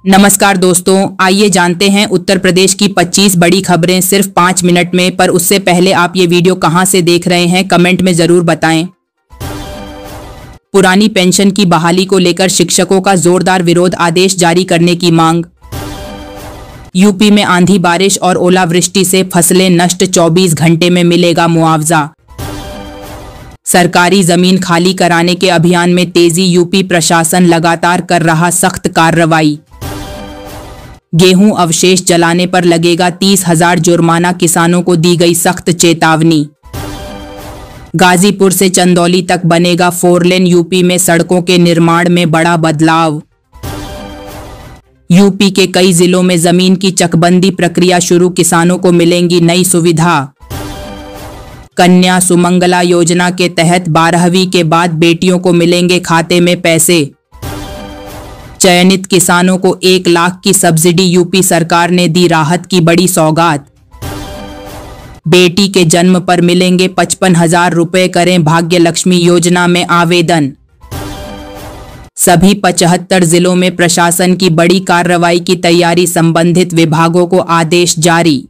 नमस्कार दोस्तों, आइए जानते हैं उत्तर प्रदेश की 25 बड़ी खबरें सिर्फ 5 मिनट में। पर उससे पहले आप ये वीडियो कहां से देख रहे हैं कमेंट में जरूर बताएं। पुरानी पेंशन की बहाली को लेकर शिक्षकों का जोरदार विरोध, आदेश जारी करने की मांग। यूपी में आंधी बारिश और ओलावृष्टि से फसलें नष्ट, 24 घंटे में मिलेगा मुआवजा। सरकारी जमीन खाली कराने के अभियान में तेजी, यूपी प्रशासन लगातार कर रहा सख्त कार्रवाई। गेहूं अवशेष जलाने पर लगेगा 30,000 जुर्माना, किसानों को दी गई सख्त चेतावनी। गाजीपुर से चंदौली तक बनेगा 4 लेन, यूपी में सड़कों के निर्माण में बड़ा बदलाव। यूपी के कई जिलों में जमीन की चकबंदी प्रक्रिया शुरू, किसानों को मिलेंगी नई सुविधा। कन्या सुमंगला योजना के तहत 12वीं के बाद बेटियों को मिलेंगे खाते में पैसे। चयनित किसानों को 1 लाख की सब्सिडी, यूपी सरकार ने दी राहत की बड़ी सौगात। बेटी के जन्म पर मिलेंगे 55,000 रुपए, करें भाग्य लक्ष्मी योजना में आवेदन। सभी 75 जिलों में प्रशासन की बड़ी कार्रवाई की तैयारी, संबंधित विभागों को आदेश जारी।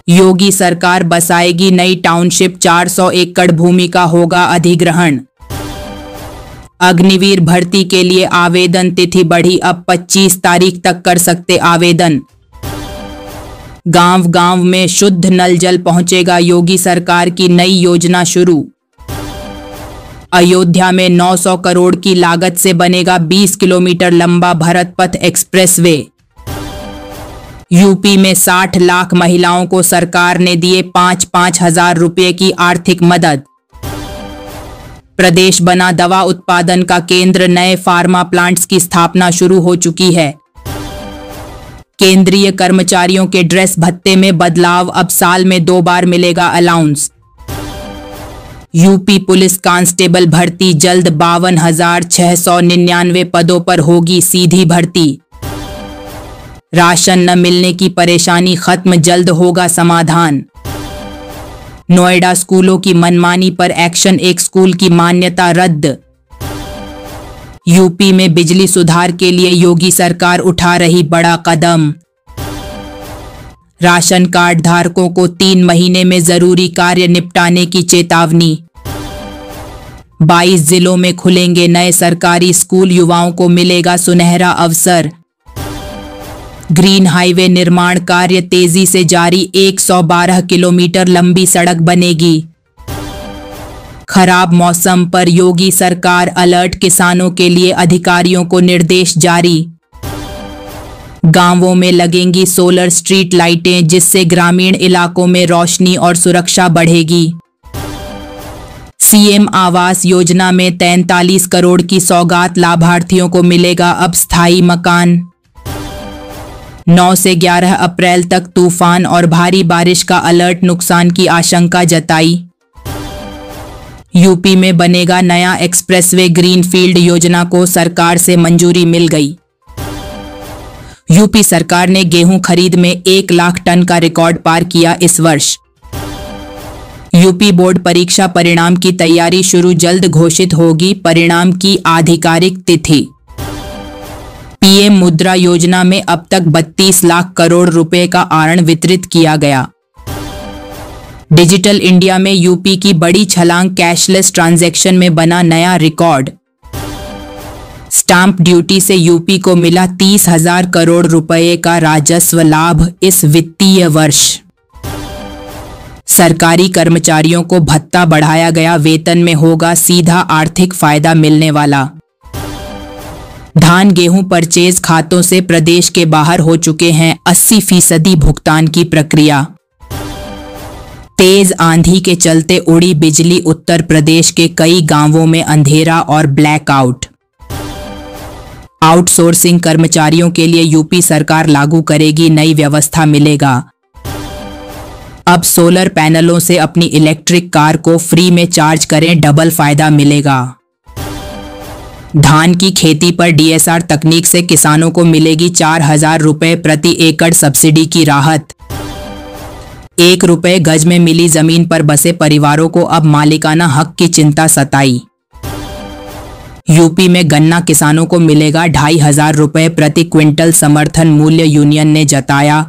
योगी सरकार बसाएगी नई टाउनशिप, 400 एकड़ भूमि का होगा अधिग्रहण। अग्निवीर भर्ती के लिए आवेदन तिथि बढ़ी, अब 25 तारीख तक कर सकते आवेदन। गांव गांव में शुद्ध नल जल पहुंचेगा, योगी सरकार की नई योजना शुरू। अयोध्या में 900 करोड़ की लागत से बनेगा 20 किलोमीटर लंबा भरत पथ एक्सप्रेसवे। यूपी में 60 लाख महिलाओं को सरकार ने दिए 5-5 हजार रुपये की आर्थिक मदद। प्रदेश बना दवा उत्पादन का केंद्र, नए फार्मा प्लांट्स की स्थापना शुरू हो चुकी है। केंद्रीय कर्मचारियों के ड्रेस भत्ते में बदलाव, अब साल में 2 बार मिलेगा अलाउंस। यूपी पुलिस कांस्टेबल भर्ती जल्द, 52,699 पदों पर होगी सीधी भर्ती। राशन न मिलने की परेशानी खत्म, जल्द होगा समाधान। नोएडा स्कूलों की मनमानी पर एक्शन, एक स्कूल की मान्यता रद्द। यूपी में बिजली सुधार के लिए योगी सरकार उठा रही बड़ा कदम। राशन कार्ड धारकों को 3 महीने में जरूरी कार्य निपटाने की चेतावनी। 22 जिलों में खुलेंगे नए सरकारी स्कूल, युवाओं को मिलेगा सुनहरा अवसर। ग्रीन हाईवे निर्माण कार्य तेजी से जारी, 112 किलोमीटर लंबी सड़क बनेगी। खराब मौसम पर योगी सरकार अलर्ट, किसानों के लिए अधिकारियों को निर्देश जारी। गांवों में लगेंगी सोलर स्ट्रीट लाइटें, जिससे ग्रामीण इलाकों में रोशनी और सुरक्षा बढ़ेगी। सीएम आवास योजना में 43 करोड़ की सौगात, लाभार्थियों को मिलेगा अब स्थायी मकान। 9 से 11 अप्रैल तक तूफान और भारी बारिश का अलर्ट, नुकसान की आशंका जताई। यूपी में बनेगा नया एक्सप्रेसवे, ग्रीनफील्ड योजना को सरकार से मंजूरी मिल गई। यूपी सरकार ने गेहूं खरीद में 1 लाख टन का रिकॉर्ड पार किया इस वर्ष। यूपी बोर्ड परीक्षा परिणाम की तैयारी शुरू, जल्द घोषित होगी परिणाम की आधिकारिक तिथि। पीएम मुद्रा योजना में अब तक 32 लाख करोड़ रुपए का ऋण वितरित किया गया। डिजिटल इंडिया में यूपी की बड़ी छलांग, कैशलेस ट्रांजैक्शन में बना नया रिकॉर्ड। स्टांप ड्यूटी से यूपी को मिला 30,000 करोड़ रुपए का राजस्व लाभ इस वित्तीय वर्ष। सरकारी कर्मचारियों को भत्ता बढ़ाया गया, वेतन में होगा सीधा आर्थिक फायदा मिलने वाला। धान गेहूं परचेज खातों से प्रदेश के बाहर हो चुके हैं 80% भुगतान की प्रक्रिया। तेज आंधी के चलते उड़ी बिजली, उत्तर प्रदेश के कई गांवों में अंधेरा और ब्लैकआउट। आउटसोर्सिंग कर्मचारियों के लिए यूपी सरकार लागू करेगी नई व्यवस्था, मिलेगा अब सोलर पैनलों से अपनी इलेक्ट्रिक कार को फ्री में चार्ज करें, डबल फायदा मिलेगा। धान की खेती पर डीएसआर तकनीक से किसानों को मिलेगी 4,000 रुपए प्रति एकड़ सब्सिडी की राहत। 1 रुपए गज में मिली जमीन पर बसे परिवारों को अब मालिकाना हक की चिंता सताई। यूपी में गन्ना किसानों को मिलेगा 2500 रुपये प्रति क्विंटल, समर्थन मूल्य यूनियन ने जताया।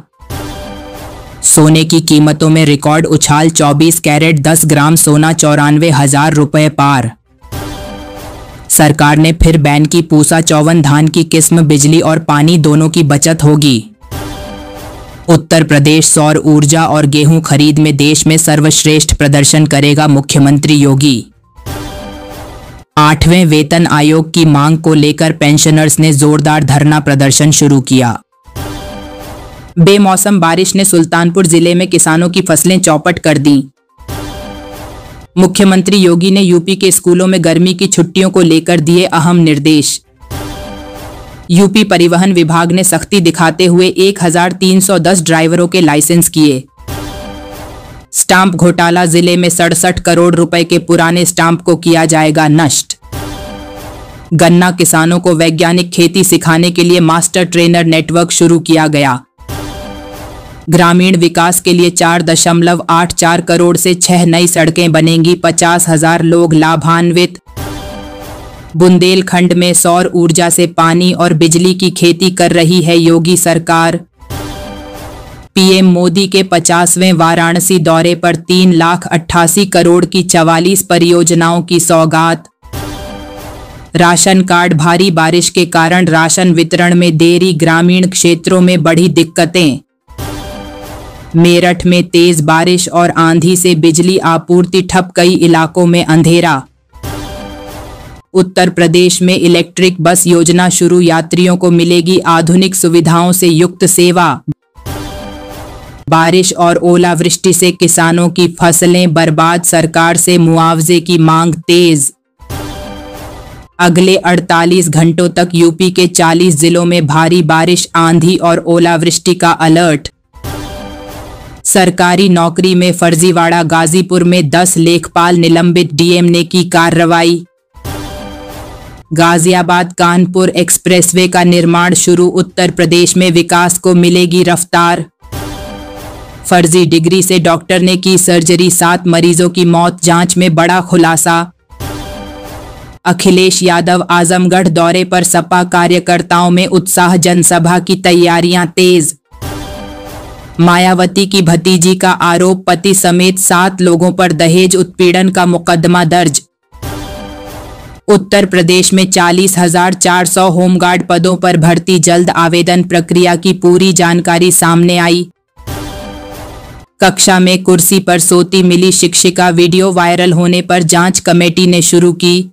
सोने की कीमतों में रिकॉर्ड उछाल, 24 कैरेट 10 ग्राम सोना 94,000 रुपये पार। सरकार ने फिर बैन की पूसा 54 धान की किस्म, बिजली और पानी दोनों की बचत होगी। उत्तर प्रदेश सौर ऊर्जा और गेहूं खरीद में देश में सर्वश्रेष्ठ प्रदर्शन करेगा, मुख्यमंत्री योगी। 8वें वेतन आयोग की मांग को लेकर पेंशनर्स ने जोरदार धरना प्रदर्शन शुरू किया। बेमौसम बारिश ने सुल्तानपुर जिले में किसानों की फसलें चौपट कर दी। मुख्यमंत्री योगी ने यूपी के स्कूलों में गर्मी की छुट्टियों को लेकर दिए अहम निर्देश। यूपी परिवहन विभाग ने सख्ती दिखाते हुए 1310 ड्राइवरों के लाइसेंस किए। स्टाम्प घोटाला, जिले में 67 करोड़ रुपए के पुराने स्टाम्प को किया जाएगा नष्ट। गन्ना किसानों को वैज्ञानिक खेती सिखाने के लिए मास्टर ट्रेनर नेटवर्क शुरू किया गया। ग्रामीण विकास के लिए 4.84 करोड़ से 6 नई सड़कें बनेंगी, 50,000 लोग लाभान्वित। बुंदेलखंड में सौर ऊर्जा से पानी और बिजली की खेती कर रही है योगी सरकार। पीएम मोदी के 50वें वाराणसी दौरे पर 3,88 करोड़ की 44 परियोजनाओं की सौगात। राशन कार्ड, भारी बारिश के कारण राशन वितरण में देरी, ग्रामीण क्षेत्रों में बढ़ी दिक्कतें। मेरठ में तेज बारिश और आंधी से बिजली आपूर्ति ठप, कई इलाकों में अंधेरा। उत्तर प्रदेश में इलेक्ट्रिक बस योजना शुरू, यात्रियों को मिलेगी आधुनिक सुविधाओं से युक्त सेवा। बारिश और ओलावृष्टि से किसानों की फसलें बर्बाद, सरकार से मुआवजे की मांग तेज। अगले 48 घंटों तक यूपी के 40 जिलों में भारी बारिश, आंधी और ओलावृष्टि का अलर्ट। सरकारी नौकरी में फर्जीवाड़ा, गाजीपुर में 10 लेखपाल निलंबित, डीएम ने की कार्रवाई। गाजियाबाद कानपुर एक्सप्रेसवे का निर्माण शुरू, उत्तर प्रदेश में विकास को मिलेगी रफ्तार। फर्जी डिग्री से डॉक्टर ने की सर्जरी, 7 मरीजों की मौत, जांच में बड़ा खुलासा। अखिलेश यादव आजमगढ़ दौरे पर, सपा कार्यकर्ताओं में उत्साह, जनसभा की तैयारियां तेज। मायावती की भतीजी का आरोप, पति समेत 7 लोगों पर दहेज उत्पीड़न का मुकदमा दर्ज। उत्तर प्रदेश में 40,400 होमगार्ड पदों पर भर्ती, जल्द आवेदन प्रक्रिया की पूरी जानकारी सामने आई। कक्षा में कुर्सी पर सोती मिली शिक्षिका, वीडियो वायरल होने पर जांच कमेटी ने शुरू की